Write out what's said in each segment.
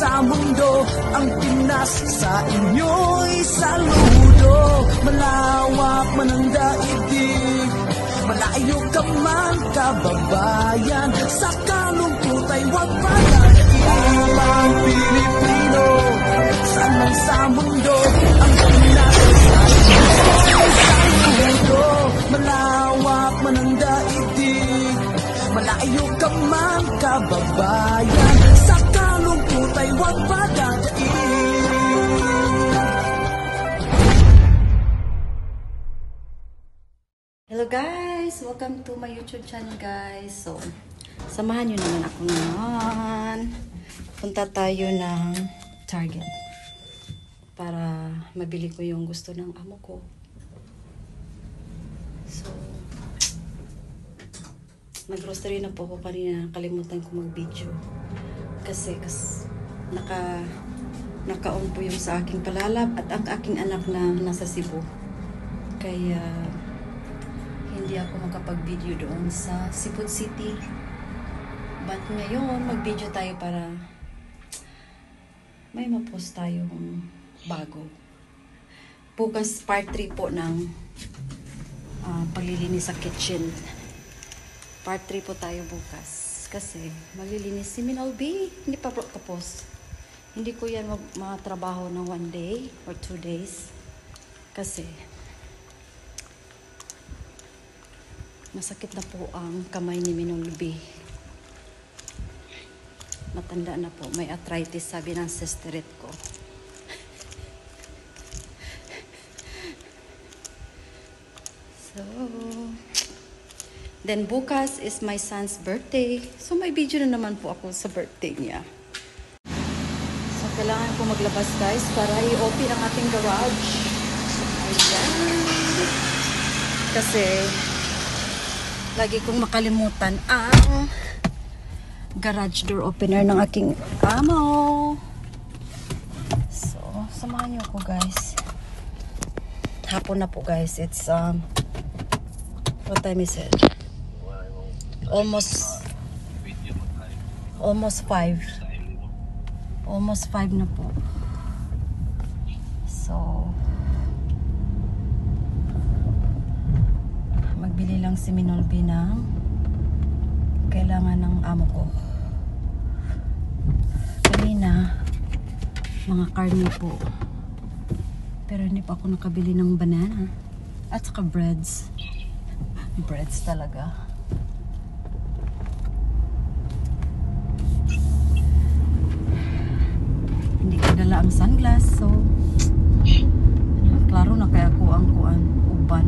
sa mundo, ang Pinas sa inyo'y saludo. Malawak man ang daigdig, malayo ka man kababayan, sa kalungkot ay huwag pagdating. Ang Pilipino, saan man sa mundo, ang Pinas sa inyo'y saludo. Malawak man ang daigdig, malayo ka man kababayan, sa kalungkot ay huwag padadaig. Hello guys! Welcome to my YouTube channel guys. So, samahan nyo naman ako ngayon. Punta tayo ng Target para mabili ko yung gusto ng amo ko. So, nag-grocery na po ako kanina. Nakalimutan ko mag-video. Kasi naka-on po yung sa aking palalab at ang aking anak na nasa Cebu. Kaya, hindi ako makapag-video doon sa Cebu City. But ngayon, mag-video tayo para may ma-post tayong bago. Bukas part 3 po ng paglilinis sa kitchen. Part 3 po tayo bukas. Kasi maglilinis si Minol B. Hindi pa po tapos. Hindi ko yan matrabaho ng 1 day or 2 days. Kasi masakit na po ang kamay ni Minol B. Matanda na po. May arthritis, sabi ng sisterit ko. So, then bukas is my son's birthday. So, may video na naman po ako sa birthday niya. So, kailangan ko maglabas guys para i-open ang ating garage. Ayan. Kasi lagi kong makalimutan ang garage door opener ng aking amo. So, samahan niyo ako guys. Hapon na po guys. It's what time is it? Almost 5. Almost 5 na po. So, magbili lang si Minol B ng kailangan ng amo ko. Kanina, mga karne po. Pero hindi pa ako nakabili ng banana. At saka breads. Breads talaga. Hindi ko dala ang sunglass. So, klaro na kaya ko ang uban.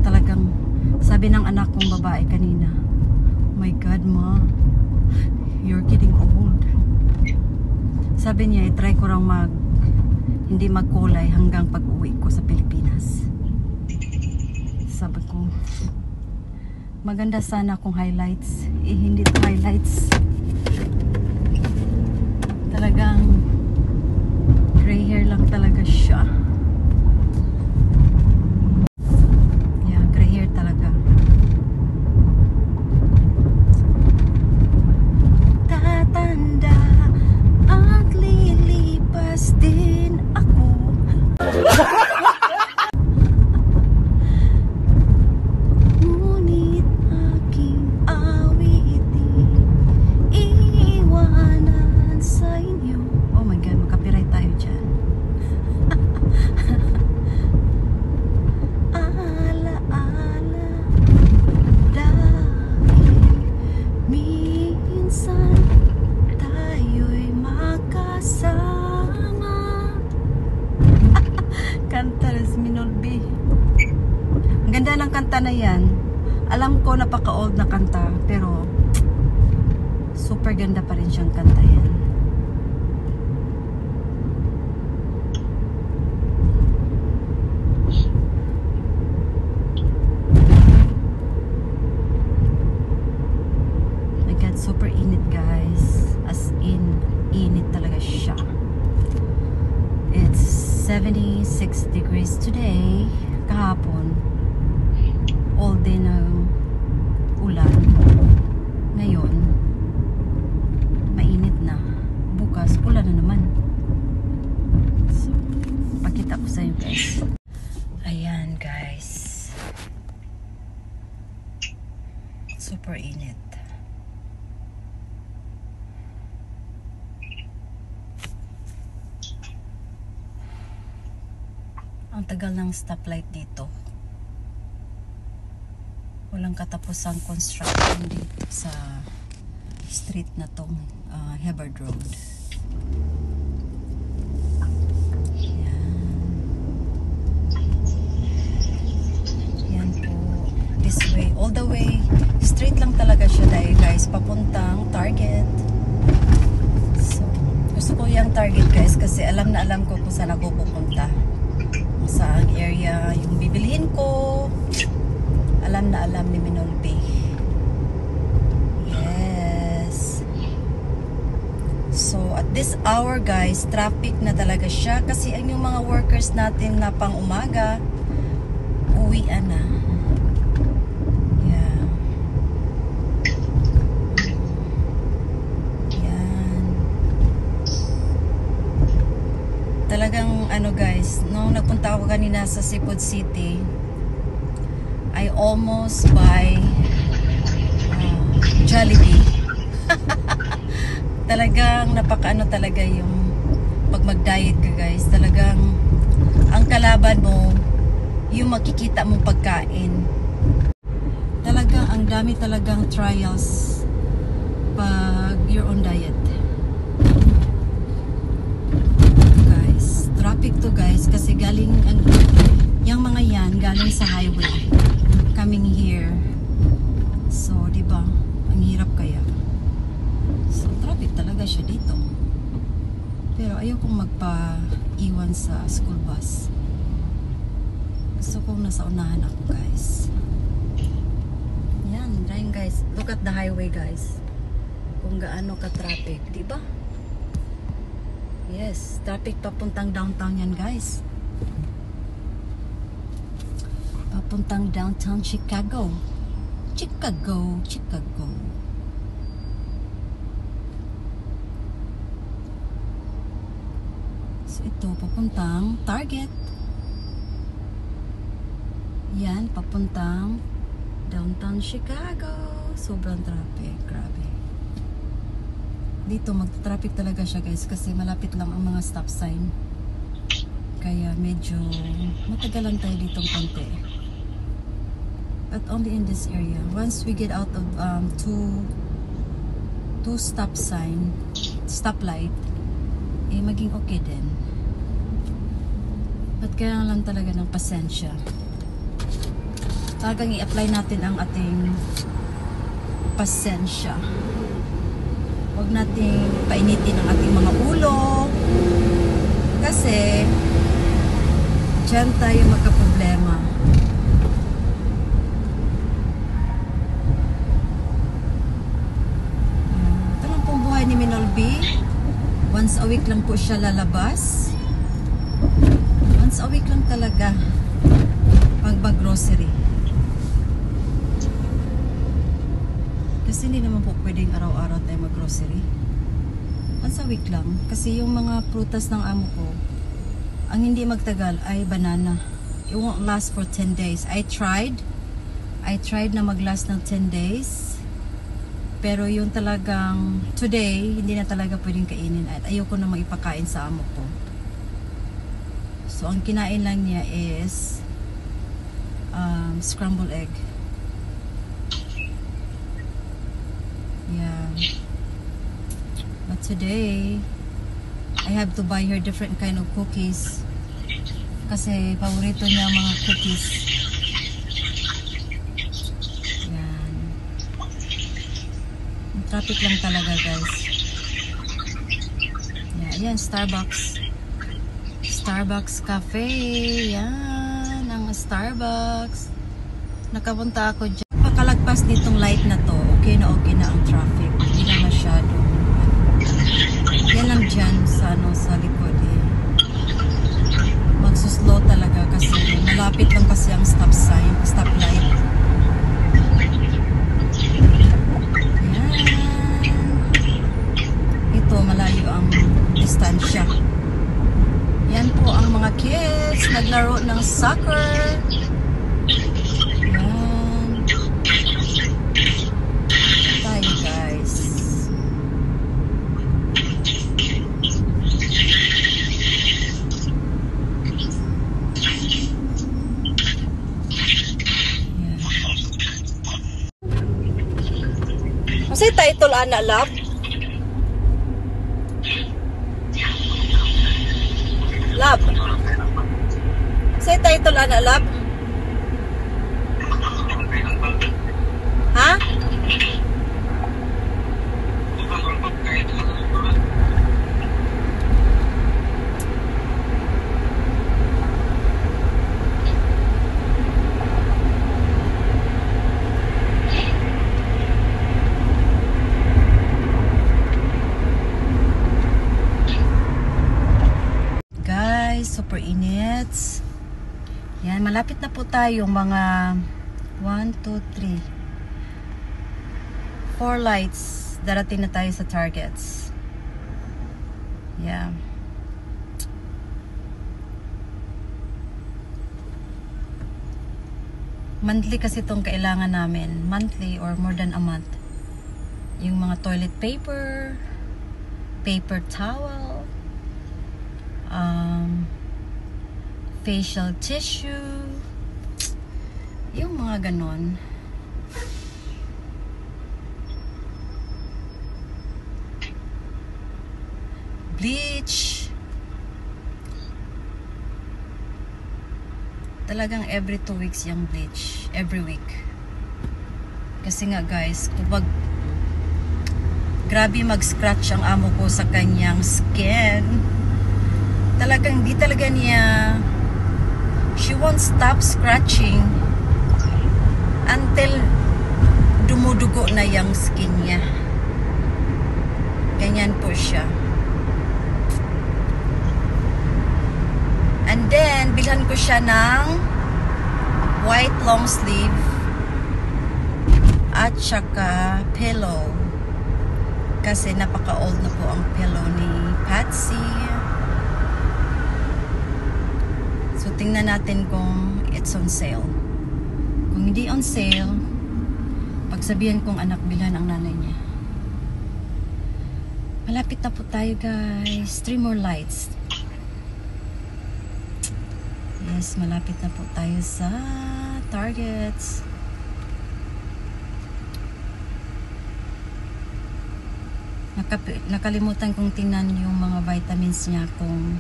Talagang sabi ng anak kong babae kanina, "Oh my God, Ma, you're getting old." Sabi niya, i-try ko lang hindi magkulay hanggang pag-uwi ko sa Pilipinas. Sabi ko, maganda sana kung highlights. Hindi to highlights. Talagang gray hair lang talaga siya. Kanta na yan. Alam ko napaka-old na kanta, pero super ganda pa rin siyang kanta yan. My God, super init guys. As in, init talaga siya. It's 76 degrees today. Kahapon, all day na ulan. Ngayon, Super init. Ang tagal ng stoplight dito. Walang katapusang construction dito sa street na tong Hubbard Road. Yan po. This way, all the way. Straight lang talaga siya dahil guys, papuntang Target. So, gusto ko yung Target guys kasi alam na alam ko kung saan ako pupunta. Saan area yung bibilihin ko. Alam na alam ni Minolby. Yes. So, at this hour guys, traffic na talaga siya kasi ang yung mga workers natin na pang umaga, uwian na. Yeah. Yan. Talagang ano guys, nung nagpunta ako kanina sa Seafood City, I almost buy Jollibee. Talagang napakaano talaga yung pag mag-diet ka guys. Talagang ang kalaban mo yung makikita mong pagkain. Talagang ang dami talagang trials pag you're on diet. Guys, traffic to guys kasi galing yung mga yan galing sa highway coming here. So, di ba? Ang hirap kaya. So, traffic talaga siya dito. Pero ayaw kong magpa-iwan sa school bus. Gusto kong nasa unahan ako, guys. Yan, dahil guys. Look at the highway, guys. Kung gaano ka-traffic, di ba? Yes, traffic papuntang downtown yan, guys. Papuntang downtown Chicago. Chicago. So ito, papuntang Target. Yan, papuntang downtown Chicago. Sobrang traffic, grabe. Dito magta-traffic talaga siya guys kasi malapit lang ang mga stop sign. Kaya medyo matagalan tayo ditong konti. But only in this area. Once we get out of two stop sign, stoplight, eh maging okay din. But kailangan lang talaga ng pasensya. Talagang i-apply natin ang ating pasensya. Huwag nating painitin ang ating mga ulo. Kasi dyan tayo magkaproblema. Ni Minolby, once a week lang po siya lalabas. Once a week lang talaga pag mag-grocery. Kasi hindi naman po pwedeng araw-araw tayo mag-grocery. Once a week lang. Kasi yung mga prutas ng amo ko, ang hindi magtagal ay banana. It won't last for 10 days. I tried na mag-last ng 10 days. Pero yung talagang today, hindi na talaga pwedeng kainin at ayoko na maipakain sa amo ko. So, ang kinain lang niya is scrambled egg. Yeah. But today, I have to buy her different kind of cookies. Kasi paborito niya mga cookies. Traffic lang talaga guys. Yan, Starbucks. Starbucks Cafe. Yan, ang Starbucks. Nakapunta ako dyan. Pakalagpas nitong light na to, okay na ang traffic. Hindi na masyado. Yan lang dyan sa likod eh. Magsuslow talaga kasi malapit lang kasi ang stop sign, stoplight. Malayo ang distansya. Yan po ang mga kids naglaro ng soccer. Yan. Unsay title ana love? Love. Unsay title ana love? Ha? Super init. Yan, malapit na po tayo mga 1, 2, 3 4 lights. Darating na tayo sa targets. Yeah. Monthly kasi itong kailangan namin. Monthly or more than a month. Yung mga toilet paper, paper towel, facial tissue, yung mga ganon. Bleach. Talagang every 2 weeks yung bleach. Every week. Kasi nga guys, kapag grabe mag-scratch ang amo ko sa kanyang skin, talagang di talaga niya, she won't stop scratching until dumudugo na yung skin niya. Ganyan po siya. And then bilhan ko siya ng white long sleeve at saka pillow, kasi napaka old na po ang pillow ni Patsy. So, tingnan natin kung it's on sale. Kung hindi on sale, pagsabihan kong anak, bilhan ang nanay niya. Malapit na po tayo guys. 3 more lights. Yes, malapit na po tayo sa targets. Nakalimutan kong tingnan yung mga vitamins niya kung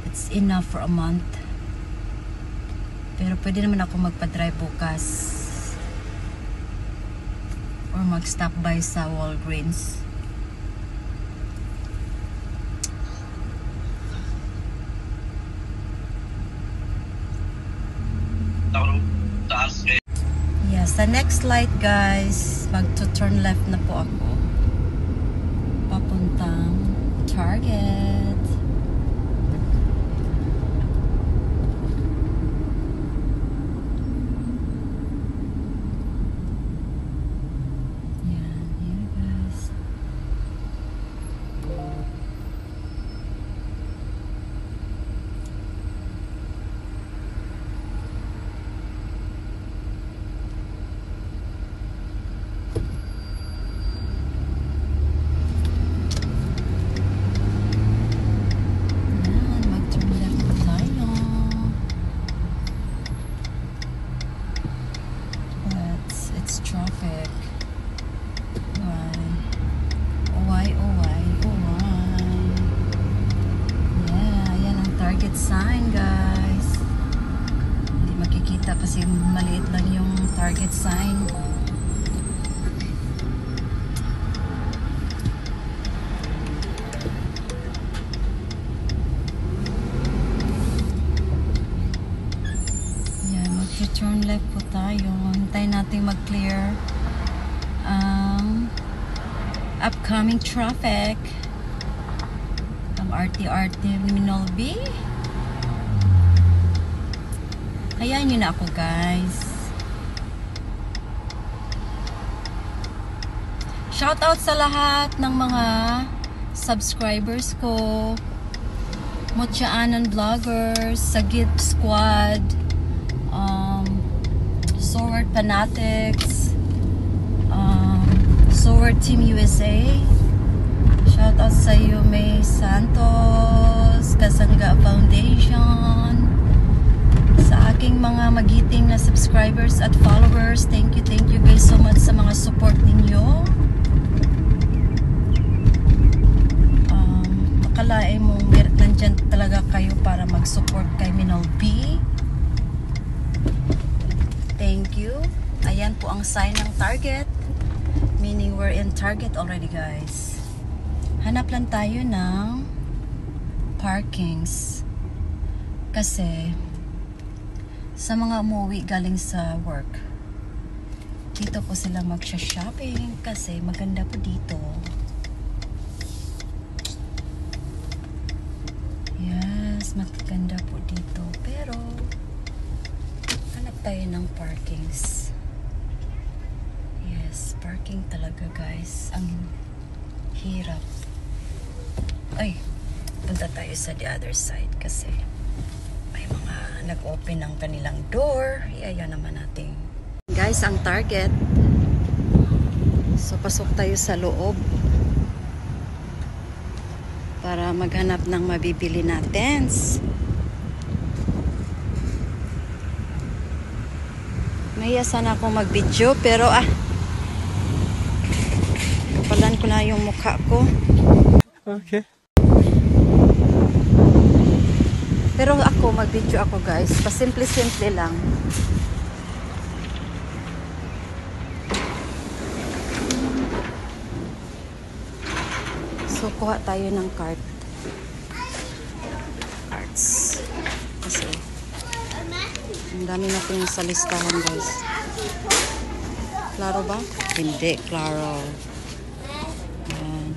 it's enough for a month. Pero pwede naman ako magpa-drive bukas or mag-stop by sa Walgreens. Yeah, sa next light guys, mag-turn left na po ako papuntang Target. Traffic. Why? Yeah, yan ang target sign guys. Hindi makikita kasi maliit lang yung target sign. Yan, mag-turn left po tayo. Hintayin natin mag-clear upcoming traffic ang RT Terminal B. Hayaan nyo na ako guys. Shout out sa lahat ng mga subscribers ko, Mochaanan Vloggers, Sagip Squad, Sword Fanatics, Sword Team USA. Shoutout sa iyo, May Santos, Kasangga Foundation, sa aking mga magiting na subscribers at followers. Thank you guys so much sa mga support ninyo. Akalain mo nandyan talaga kayo para mag-support kay Minol B. Thank you. Ayan po ang sign ng target. Meaning we're in target already, guys. Hanap lang tayo ng parkings. Kasi sa mga umuwi galing sa work, dito po sila magsha-shopping kasi maganda po dito. Yes, maganda po dito. Pero hanap tayo ng parkings. Yes, parking talaga, guys. Ang hirap. Ay, punta tayo sa the other side kasi may mga nag-open ng kanilang door. Iaya naman natin. Guys, ang target. So, pasok tayo sa loob para maghanap ng mabibili natin. Mahiya sana ako mag-video pero kapalan ko na yung mukha ko. Okay. Pero ako, mag-video ako, guys. Pasimple-simple lang. So, kuha tayo ng cart. Cards. Kasi, ang dami natin sa listahan, guys. Klaro ba? Hindi, klaro. Ayan.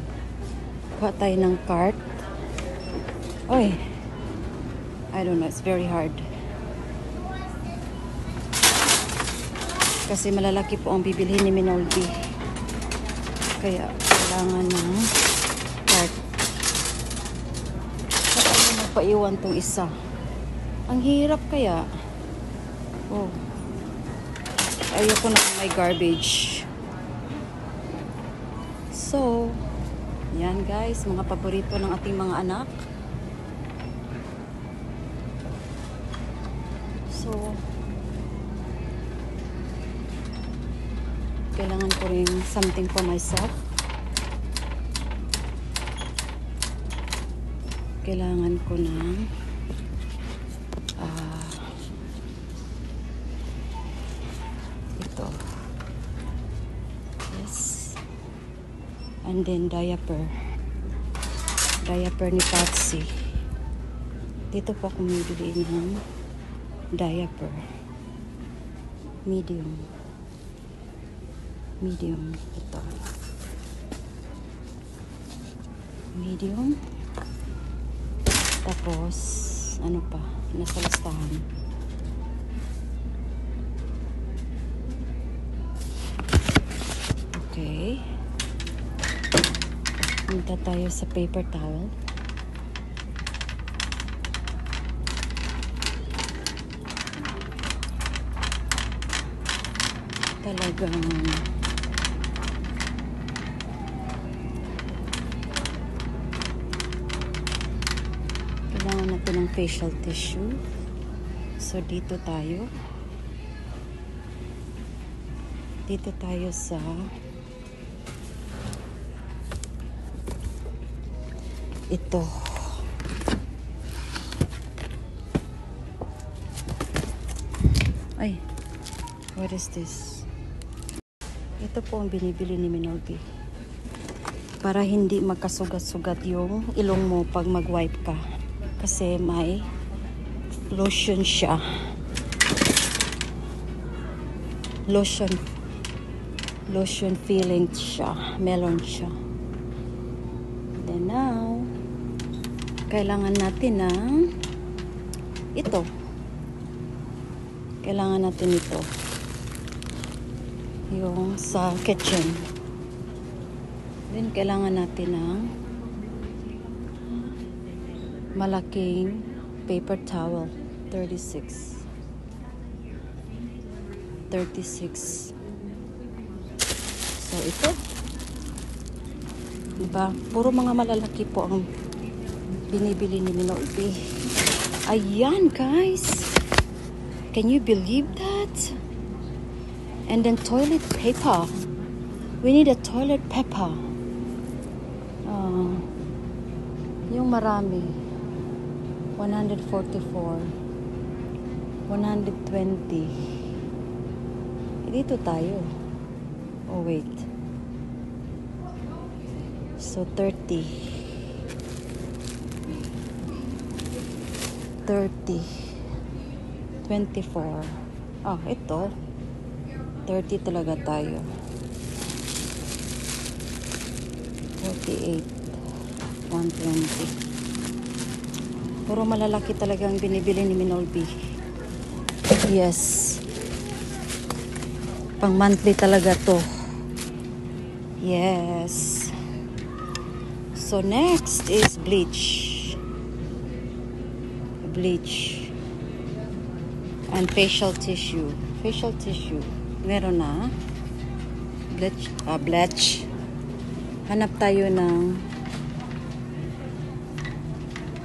Kuha tayo ng cart. Oy. I don't know, it's very hard. Kasi malalaki po ang bibilhin ni Minol B. Kaya kailangan ng cart. Saan mo magpaiwan tong isa? Ang hirap kaya. Oh. Ayoko na may garbage. So, yan guys, mga paborito ng ating mga anak. So, kailangan ko rin something for myself. Kailangan ko ng ito. Yes. And then diaper. Diaper ni Patsy. Dito po ako bibili ng diaper. Medium. Medium. Ito. Medium. Tapos, ano pa? Nasa listahan. Okay. Punta tayo sa paper towel. Talagang kailangan natin ng facial tissue. So dito tayo sa ito. Ay, what is this? Ito po ang binibili ni Minol B. Para hindi magkasugat-sugat yung ilong mo pag mag-wipe ka. Kasi may lotion siya. Lotion feeling siya. Melon siya. Then now, kailangan natin ng ito. Kailangan natin ito. Yung sa kitchen. Then, kailangan natin ng malaking paper towel. 36. So, ito. Diba? Puro mga malalaki po ang binibili ni Minol B. Ayan, guys. Can you believe that? And then toilet paper. We need a toilet paper. Yung marami. 144. 120. Dito tayo. Oh, wait. So, 30. 30. 24. Ah, ito. 30 talaga tayo. 48. 120. Puro malalaki talaga ang binibili ni Minolby. Yes. Pang monthly talaga to. Yes. So next is bleach. Bleach. And facial tissue. Facial tissue. Meron na. Bleach. Hanap tayo ng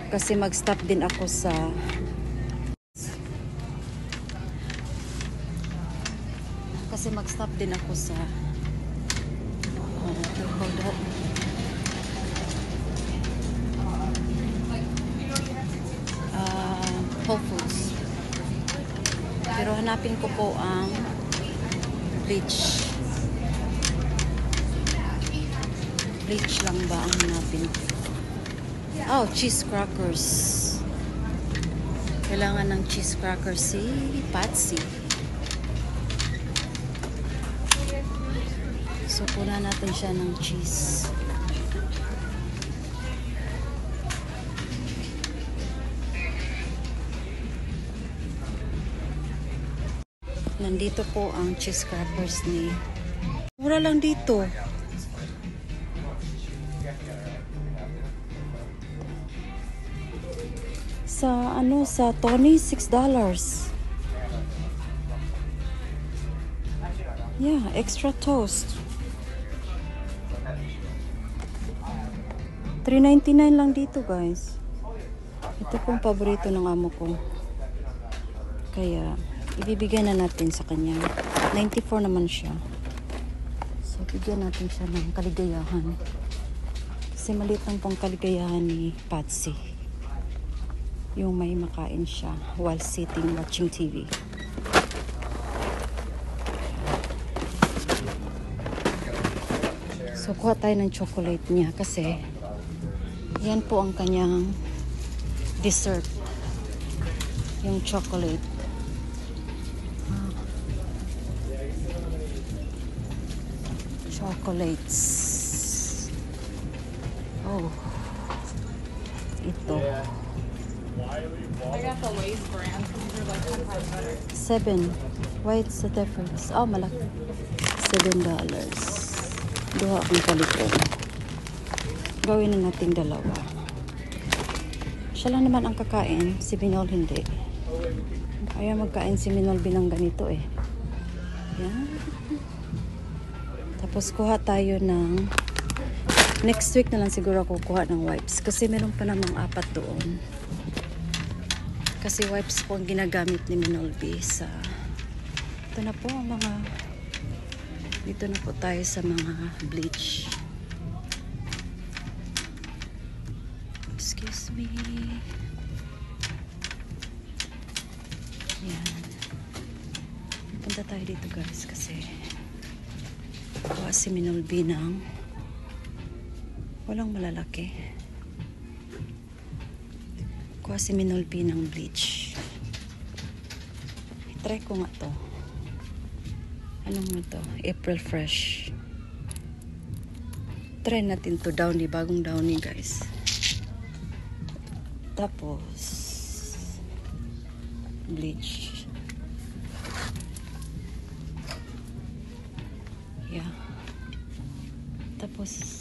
kasi mag-stop din ako sa hold up. Whole Foods. Pero hanapin ko po ang bleach. Bleach lang ba ang hanapin? Oh, cheese crackers. Kailangan ng cheese crackers si Patsy. So, punan natin siya ng cheese. Nandito po ang cheese crackers ni. Mura lang dito. Sa Tony, $6. Yeah, extra toast. $3.99 lang dito, guys. Ito pong paborito ng amo ko. Kaya, ibibigay na natin sa kanya. 94 naman siya. So, bigyan natin siya ng kaligayahan. Kasi maliit lang pong kaligayahan ni Patsy. Yung may makain siya while sitting watching TV. So, kuha tayo ng chocolate niya kasi yan po ang kanyang dessert. Yung chocolate. Chocolates. Oh. Ito. I got the Lay's brand. These are like 10 times better. 7. What's the difference? Oh, malaki. $7. Duha ang palikon. Gawin na natin dalawa. Siya lang naman ang kakain. Si Minol hindi. Ayaw magkain si Minol binang ganito eh. Yan. Tapos kuha tayo ng next week na lang siguro ako kuha ng wipes. Kasi meron pa namang 4 doon. Kasi wipes po ang ginagamit ni Minolby sa ito na po ang mga dito na po tayo sa mga bleach. Excuse me. Yan. Punta tayo dito guys kasi kuha si Minolby ng walang malalaki. Kuha si Minolby ng bleach. Try ko nga to. Anong mo to? April Fresh. Try natin to Downy. Bagong Downy guys. Tapos bleach. Yeah. Tapos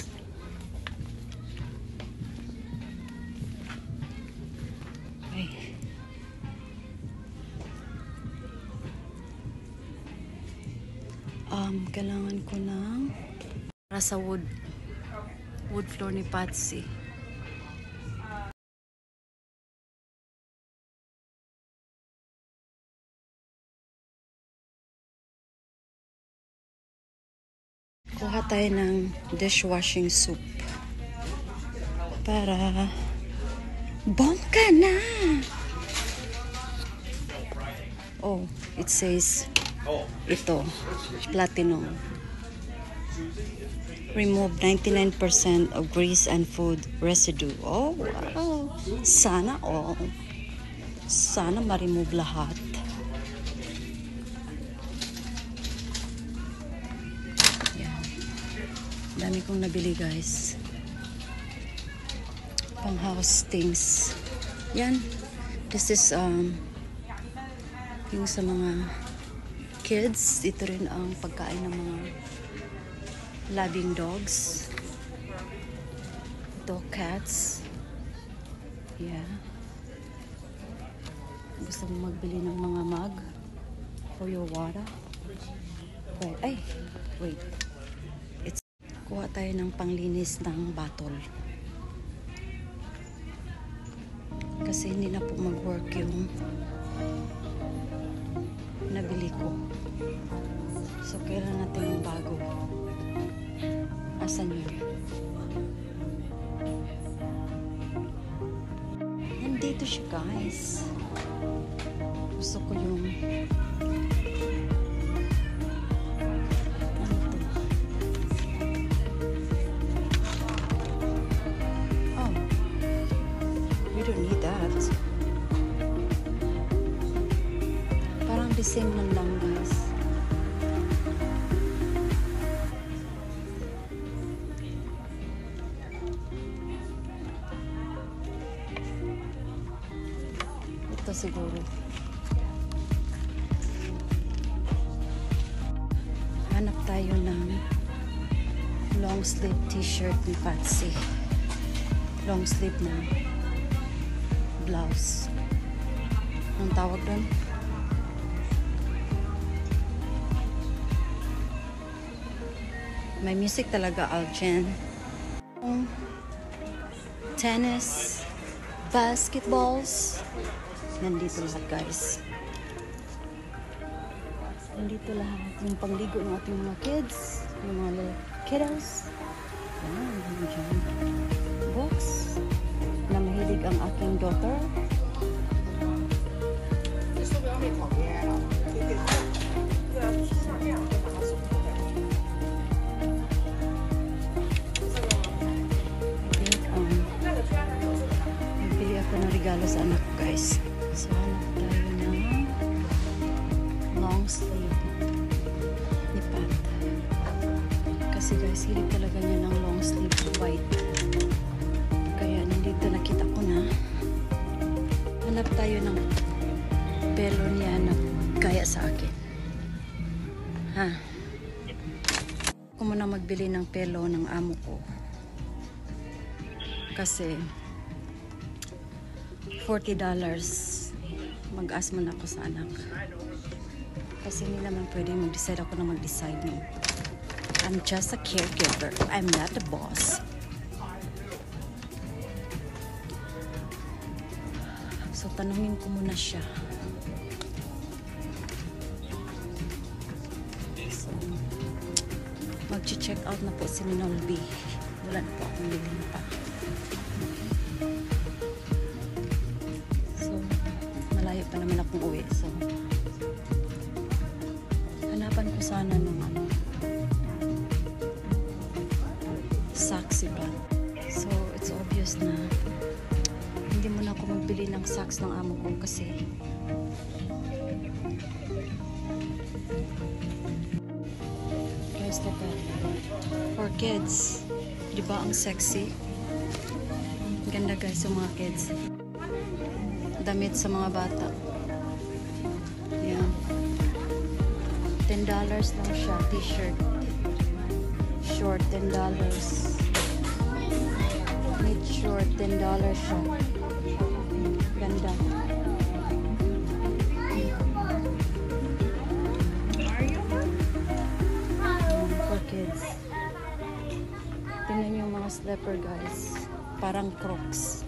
kailangan ko ng para sa wood floor ni Patsy. Kuha tayo ng dishwashing soup. Para bongga na! Oh, it says ito, platinum. Remove 99% of grease and food residue. Oh, wow. Sana all. Sana ma-remove lahat. Yan. Dami kong nabili, guys. Pang house things. Yan. This is yung sa mga kids. Ito rin ang pagkain ng mga loving dogs. Ito, cats. Yeah. Gusto mo magbili ng mga mug for your water? Wait, ay, wait. Kuha tayo ng panglinis ng bottle. Kasi hindi na po mag-work yung nabili ko. So, kailangan natin yung bago. Asan yun? Nandito siya, guys. Gusto ko yung ano to? Oh, we don't need that. Parang the same lang, guys. Ito siguro. Hanap tayo ng long sleeve t-shirt ni Patsy. Long sleeve na blouse. Anong tawag doon? May music talaga, Aljen. Tennis, basketballs. Nandito lahat, guys. Nandito lahat. Yung pangligo ng ating mga kids. Yung mga little kiddos. Nandiyan. Books. Na mahilig ang aking daughter. Nagbili ako ng regalo sa anak ko, guys. So, hanap tayo ng long sleeve ni Pat. Kasi guys, hilig talaga niya ng long sleeve white. Kaya nandito nakita ko na. Hanap tayo ng pelo niya na kaya sa akin. Ha? Ako muna magbili ng pelo ng amo ko. Kasi $40 mag-ask man ako sa anak. Kasi hindi naman pwede mag-decide ako na mag-decide. No? I'm just a caregiver. I'm not the boss. So, tanungin ko muna siya. So, mag-check out na po si Minolby. Wala na po akong bilhin pa. So, malayo pa naman akong uwi. So, hanapan ko sana ng socks iba. So, it's obvious na hindi mo na ako magbili ng socks ng amo ko kasi guys, look at for kids. Diba ang sexy? Ganda guys sa mga kids. Damit sa mga bata. Yan. $10 lang siya. T-shirt. Short, $10. Mid short, $10 siya. Ganda. For kids. Tingnan yung mga slipper guys. Parang Crocs.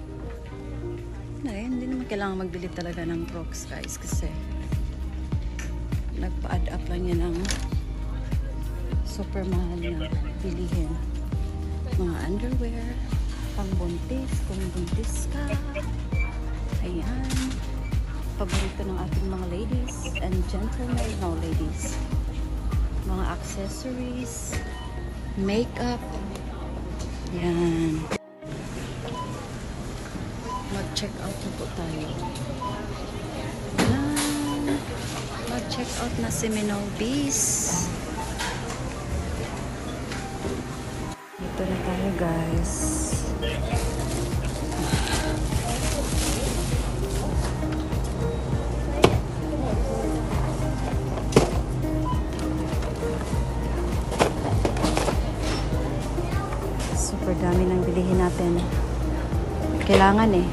Hindi naman kailangan magbili talaga ng Crocs guys kasi nagpa-add up lang yan ng super mahal na bilihin. Mga underwear, pang buntis, kung buntis ka. Ayan. Paborito ng ating mga ladies and gentlemen, no ladies. Mga accessories, makeup. Yan. Mag-check out na po tayo. Yan. Mag-check out na si Minolbis. Dito na tayo, guys. Super dami ng bilihin natin. Kailangan eh.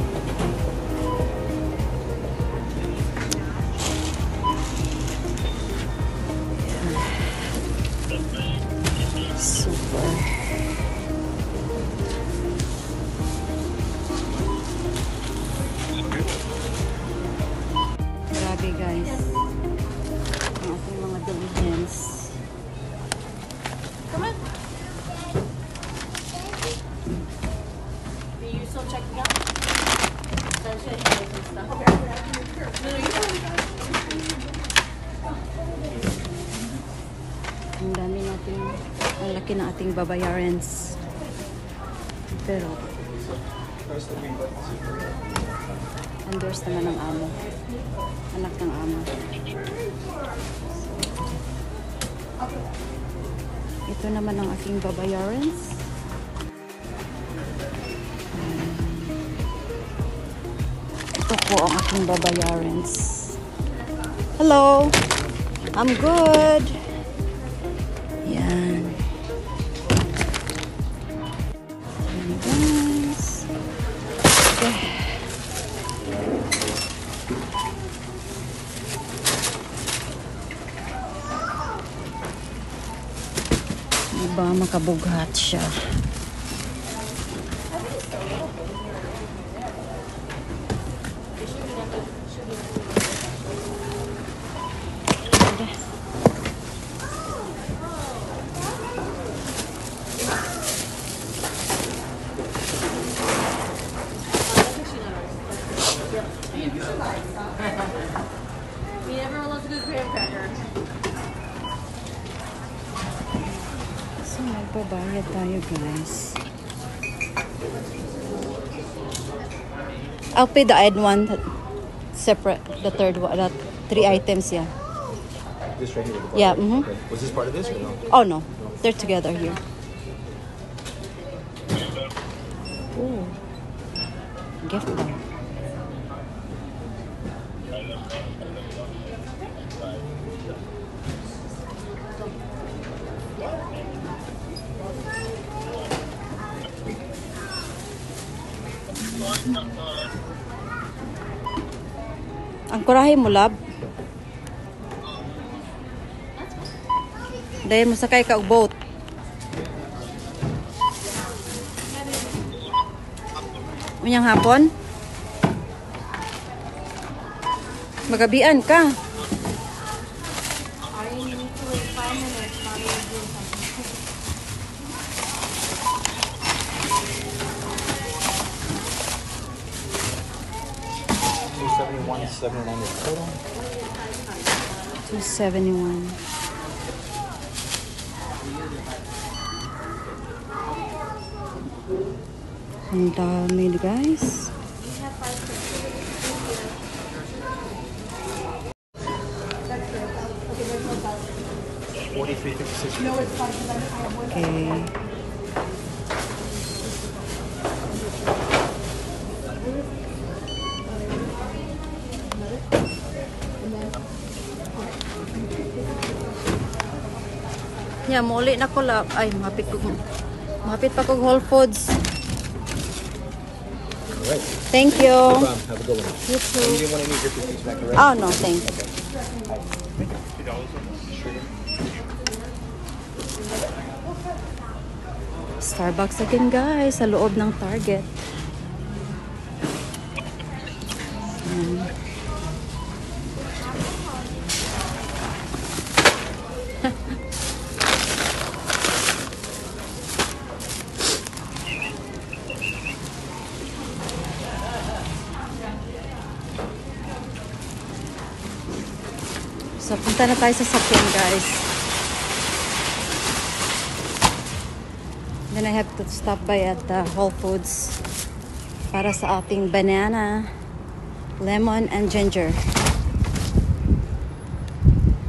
Super. Grabe guys. Ang ating mga diligence. Come on. Are you still checking out? Ang dami natin, ang laki ng ating babayarans. Pero, endorse naman ng amo. Anak ng amo. Ito naman ang aking babayarans. Ito po ang aking babayarans. Hello! I'm good! Yan. Yan guys. Okay. Diba makabughat siya. You never loves a good graham cracker. So, magbabayad tayo, guys. I'll pay the add one separate, the third one, the 3 items, yeah. This right here. The bar, Yeah, right? mhm. Okay. Was this part of this or no? Oh, no. They're together here. Ooh. Gift bag. Ang kurahe mo, lab. Dahil masakay ka og boat. Unyang hapon? Magabian ka. I need to wait 5 minutes. Not even doing something. $271.79 is total. 271. Ang dami, guys. $43.56. Okay. Yeah, muli na ko lang. Ay, mapit pa kong Whole Foods. All right. Thank you. No problem. Have a good one. You too. You didn't want any of your cookies back, right? Oh, no, thanks. Starbucks again, guys, sa loob ng Target. So, punta na tayo sa sakyan, guys. Then I have to stop by at Whole Foods para sa ating banana, lemon, and ginger.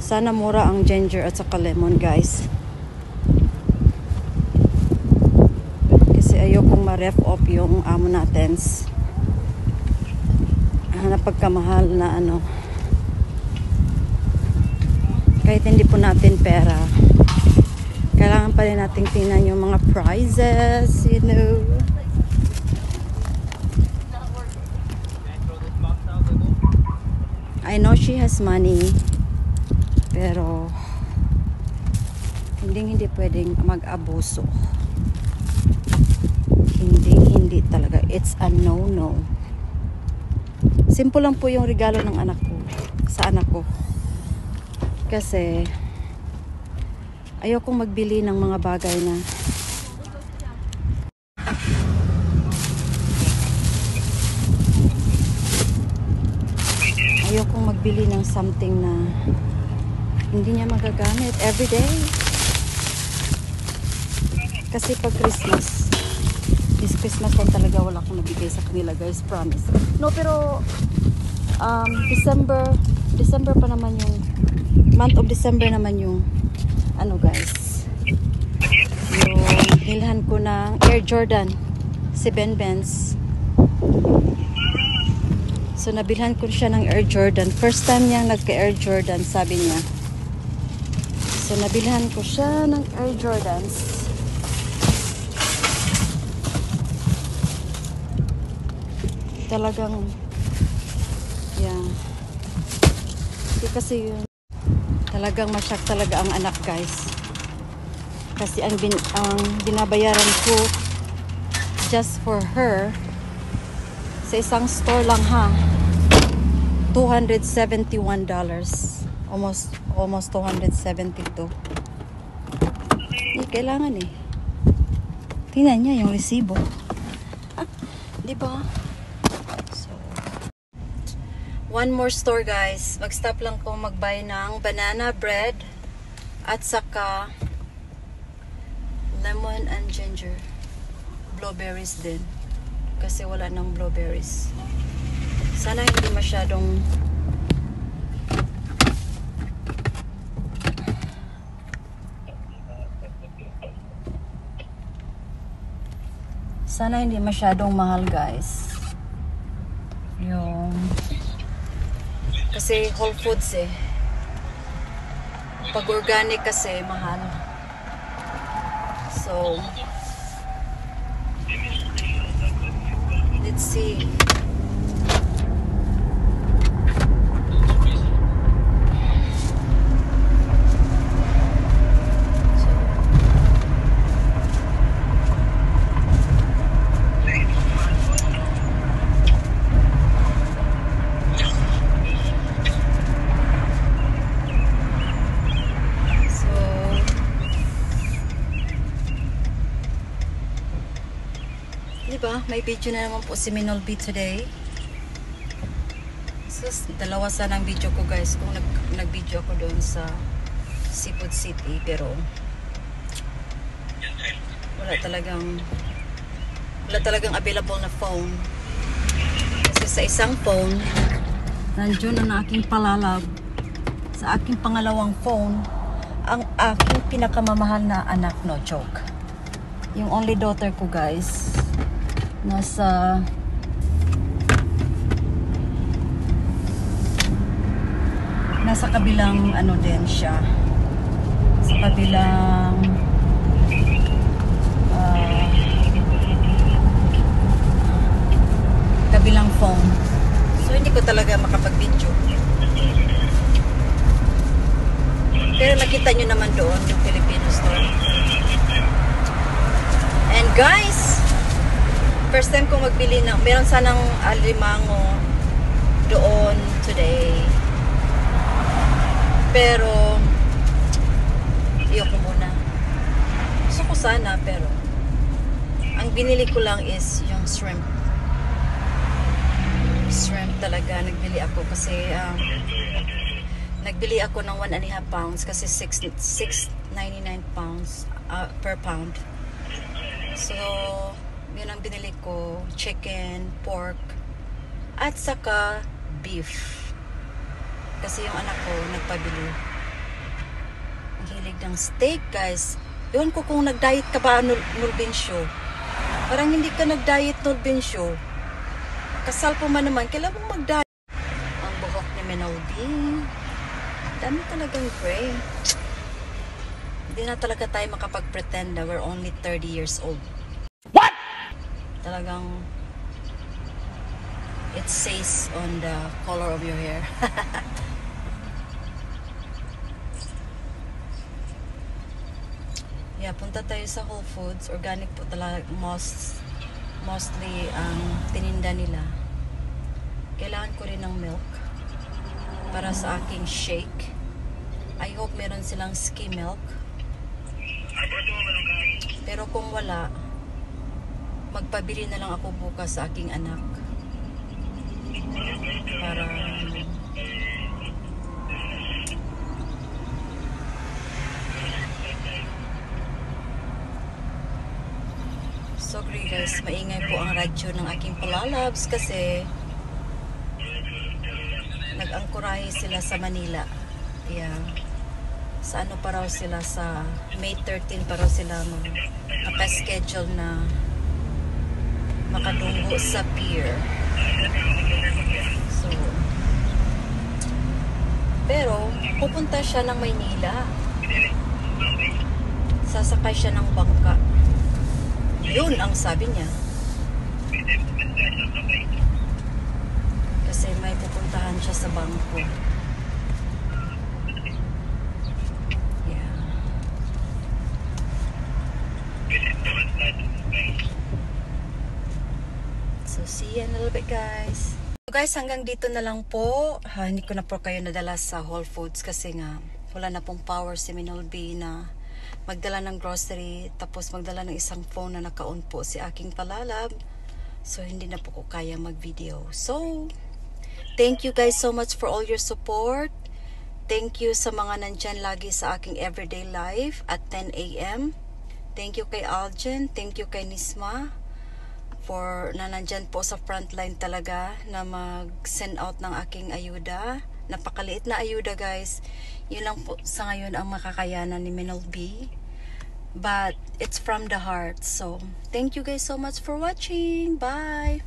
Sana mura ang ginger at saka lemon, guys. Kasi ayokong ma-ref up yung amo natens. Napagkamahal na ano. Kahit hindi po natin pera, kailangan pa rin nating tingnan yung mga prices, you know. I know she has money, pero hindi pwedeng mag-abuso. Hindi talaga. It's a no-no. Simple lang po yung regalo ng anak ko sa anak ko. Kasi ayokong magbili ng mga bagay na something na hindi niya magagamit everyday. Kasi pag Christmas, this Christmas lang talaga wala akong nabigay sa kanila, guys, promise. No, pero December pa naman yung month of December naman yung ano, guys, yung nilhan ko ng Air Jordan si Benz. So nabilhan ko siya ng Air Jordan, first time niyang nagka Air Jordan, sabi niya. So nabilhan ko siya ng Air Jordans. Talagang yeah, hindi kasi yun. Talagang masyak talaga ang anak, guys. Kasi ang binabayaran ko just for her sa isang store lang, ha, $271. Almost 272. Hindi kailangan eh. Tingnan niya yung resibo. Di ba? So, one more store, guys. Mag-stop lang ko mag-buy ng banana bread at saka lemon and ginger. Blueberries din. Kasi wala ng blueberries. Sana hindi masyadong mahal, guys. Yung kasi Whole Foods eh. Pag organic kasi mahal. So let's see. Diba? May video na naman po si Minol B today. So, dalawa sana ang video ko, guys, kung nag-video ako doon sa Seafood City, pero wala talagang available na phone. Kasi sa isang phone, nandiyon ang aking palalab. Sa aking pangalawang phone, ang aking pinakamamahal na anak, no joke. Yung only daughter ko, guys, nasa kabilang ano din siya, sa kabilang kabilang phone. So hindi ko talaga makapag-video, pero nakita nyo naman doon yung Filipino store. And guys, first time ko magbili ng, meron sanang alimango doon today. Pero ayoko muna. Gusto ko sana, pero ang binili ko lang is yung shrimp. Shrimp talaga nagbili ako kasi Nagbili ako ng 1.5 pounds kasi 6.99 pounds per pound. So, yun ang binili ko. Chicken, pork, at saka beef. Kasi yung anak ko nagpabili. Ang hilig ng steak, guys. Yun ko kung nag-diet ka ba, Nulbensyo. Parang hindi ka nag-diet, Nulbensyo. Kasal po man naman, kailan mong mag-diet? Ang buhok ni Menaldi. Dami talagang gray. Hindi na talaga tayo makapag-pretend na we're only 30 years old. What? Talagang it says on the color of your hair. Yeah, punta tayo sa Whole Foods. Organic po talaga mostly ang tininda nila. Kailangan ko rin ng milk para sa aking shake. I hope meron silang skim milk. Pero kung wala, magpabili na lang ako bukas sa aking anak. Para sorry guys, maingay po ang radyo ng aking palalabs kasi nag-angkorahe sila sa Manila. Yeah. Sa ano pa raw sila, sa May 13 pa raw sila naka-schedule na makadunggo sa pier. So, pero pupunta siya ng Maynila. Sasakay siya ng bangka. Yun ang sabi niya. Kasi may pupuntahan siya sa bangko. Yeah. So, see you in a little bit, guys. So, guys, hanggang dito na lang po. Hindi ko na po kayo nadala sa Whole Foods kasi nga wala na pong power si Minolby na magdala ng grocery, tapos magdala ng isang phone na naka-on po si aking palalab. So, hindi na po ko kaya mag-video. So, thank you guys so much for all your support. Thank you sa mga nandyan lagi sa aking everyday life at 10 a.m. Thank you kay Aljen. Thank you kay Nisma for na nandyan po sa frontline talaga na mag-send out ng aking ayuda. Napakaliit na ayuda, guys. Yun lang po sa ngayon ang makakayanan ni Minolby. But it's from the heart. So, thank you guys so much for watching. Bye!